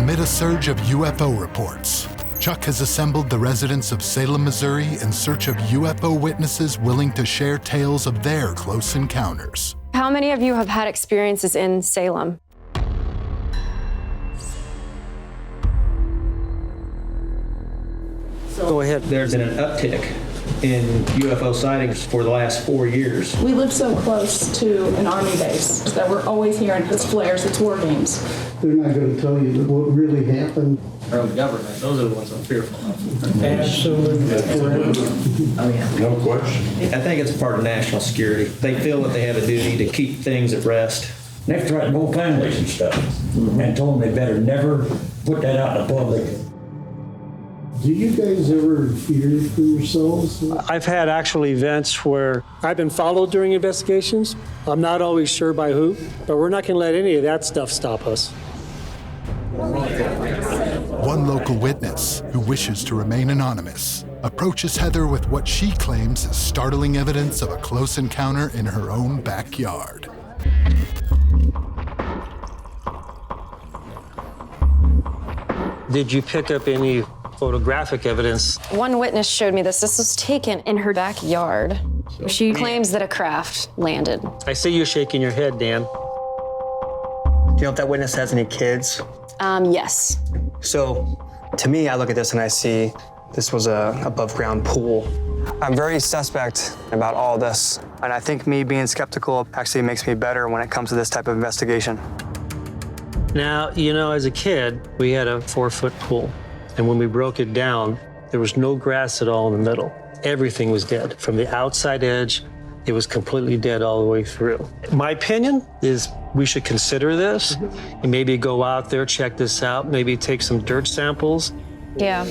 Amid a surge of UFO reports, Chuck has assembled the residents of Salem, Missouri in search of UFO witnesses willing to share tales of their close encounters. How many of you have had experiences in Salem? Go ahead. There's been an uptick in UFO sightings for the last 4 years. We live so close to an Army base that we're always hearing it's flares, it's war games. They're not going to tell you what really happened. Our own government, those are the ones I'm fearful of. Absolutely. Oh, yeah. No question. I think it's part of national security. They feel that they have a duty to keep things at rest. They've threatened whole families and stuff, and told them they better never put that out in the public. Do you guys ever fear for yourselves? I've had actual events where I've been followed during investigations. I'm not always sure by who, but we're not going to let any of that stuff stop us. One local witness, who wishes to remain anonymous, approaches Heather with what she claims is startling evidence of a close encounter in her own backyard. Did you pick up any photographic evidence? One witness showed me this. This was taken in her backyard. She claims that a craft landed. I see you shaking your head, Dan. Do you know if that witness has any kids? Yes. So, to me, I look at this and I see this was a above-ground pool. I'm very suspect about all this, and I think me being skeptical actually makes me better when it comes to this type of investigation. Now, you know, as a kid, we had a 4-foot pool, and when we broke it down, there was no grass at all in the middle. Everything was dead. From the outside edge, it was completely dead all the way through. My opinion is we should consider this and maybe go out there, check this out, maybe take some dirt samples. Yeah.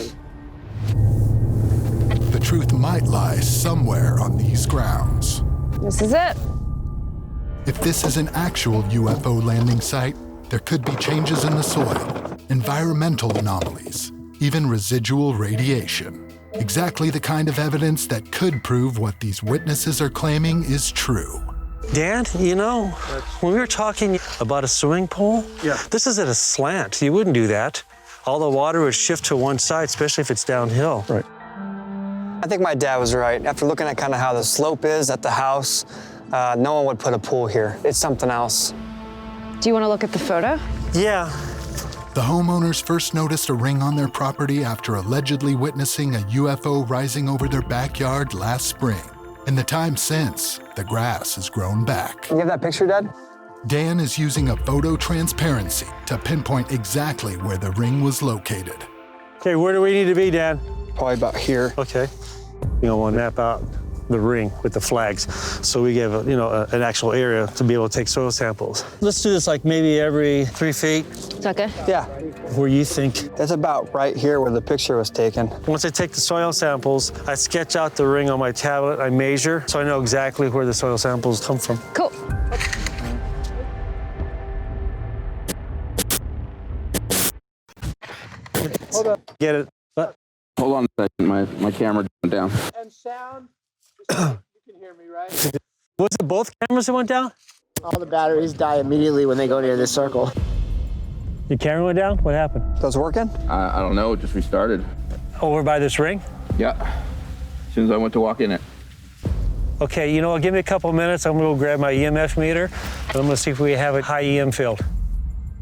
The truth might lie somewhere on these grounds. This is it. If this is an actual UFO landing site, there could be changes in the soil, environmental anomalies, even residual radiation. Exactly the kind of evidence that could prove what these witnesses are claiming is true. Dan, you know, when we were talking about a swimming pool, this is at a slant. You wouldn't do that. All the water would shift to one side, especially if it's downhill. Right. I think my dad was right. After looking at kind of how the slope is at the house, no one would put a pool here. It's something else. Do you want to look at the photo? Yeah. The homeowners first noticed a ring on their property after allegedly witnessing a UFO rising over their backyard last spring. In the time since, the grass has grown back. You have that picture, Dad? Dan is using a photo transparency to pinpoint exactly where the ring was located. Okay, where do we need to be, Dan? Probably about here. Okay. You know, we'll map out the ring with the flags, so we give an actual area to be able to take soil samples. Let's do this like maybe every 3 feet. Is that good? Yeah. Where you think? That's about right here where the picture was taken. Once I take the soil samples, I sketch out the ring on my tablet, I measure, so I know exactly where the soil samples come from. Cool. Hold up. Get it. Hold on a second, my camera went down. And sound, you can hear me, right? Was it both cameras that went down? All the batteries die immediately when they go near this circle. Your camera went down? What happened? That's working? I don't know, it just restarted. Over by this ring? Yeah, as soon as I went to walk in it. Okay, you know what, give me a couple minutes. I'm gonna go grab my EMF meter, and I'm gonna see if we have a high EM field.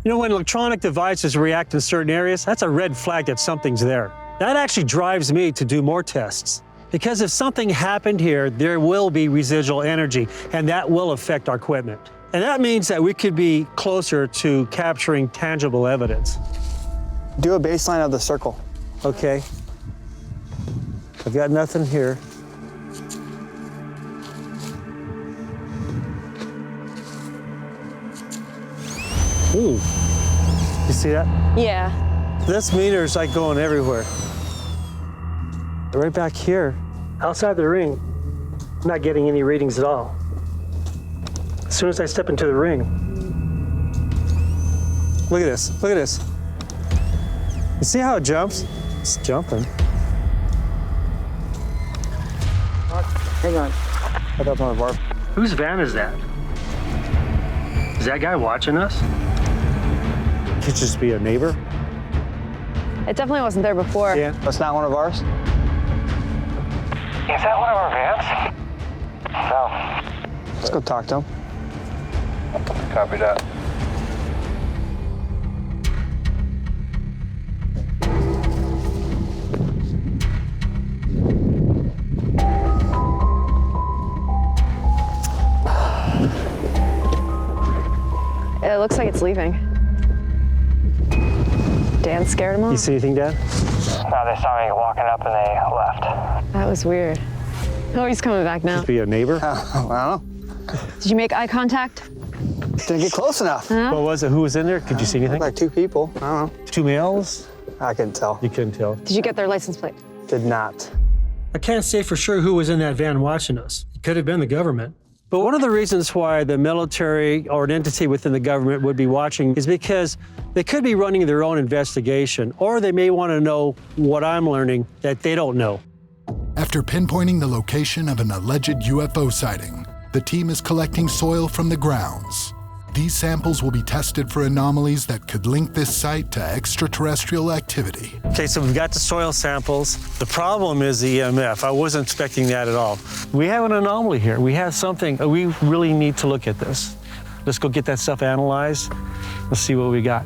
You know, when electronic devices react in certain areas, that's a red flag that something's there. That actually drives me to do more tests. Because if something happened here, there will be residual energy, and that will affect our equipment. And that means that we could be closer to capturing tangible evidence. Do a baseline of the circle. Okay. I've got nothing here. Ooh, you see that? Yeah. This meter is like going everywhere. Right back here, outside the ring, I'm not getting any readings at all. As soon as I step into the ring, look at this, look at this. You see how it jumps? It's jumping. Hang on. I thought on the bar. Whose van is that? Is that guy watching us? Could just be a neighbor. It definitely wasn't there before. Yeah. That's not one of ours? Is that one of our vans? No. Let's go talk to him. Copy that. It looks like it's leaving. Dan scared him off? You see anything, Dan? No, they saw me walking up and they left. That was weird. Oh, he's coming back now. Could be a neighbor. I don't know. Did you make eye contact? Didn't get close enough. What was it? Who was in there? Could you see anything? Like 2 people. I don't know. 2 males? I couldn't tell. You couldn't tell. Did you get their license plate? Did not. I can't say for sure who was in that van watching us. It could have been the government. But one of the reasons why the military or an entity within the government would be watching is because they could be running their own investigation, or they may want to know what I'm learning that they don't know. After pinpointing the location of an alleged UFO sighting, the team is collecting soil from the grounds. These samples will be tested for anomalies that could link this site to extraterrestrial activity. Okay, so we've got the soil samples. The problem is the EMF. I wasn't expecting that at all. We have an anomaly here. We have something. We really need to look at this. Let's go get that stuff analyzed. Let's see what we got.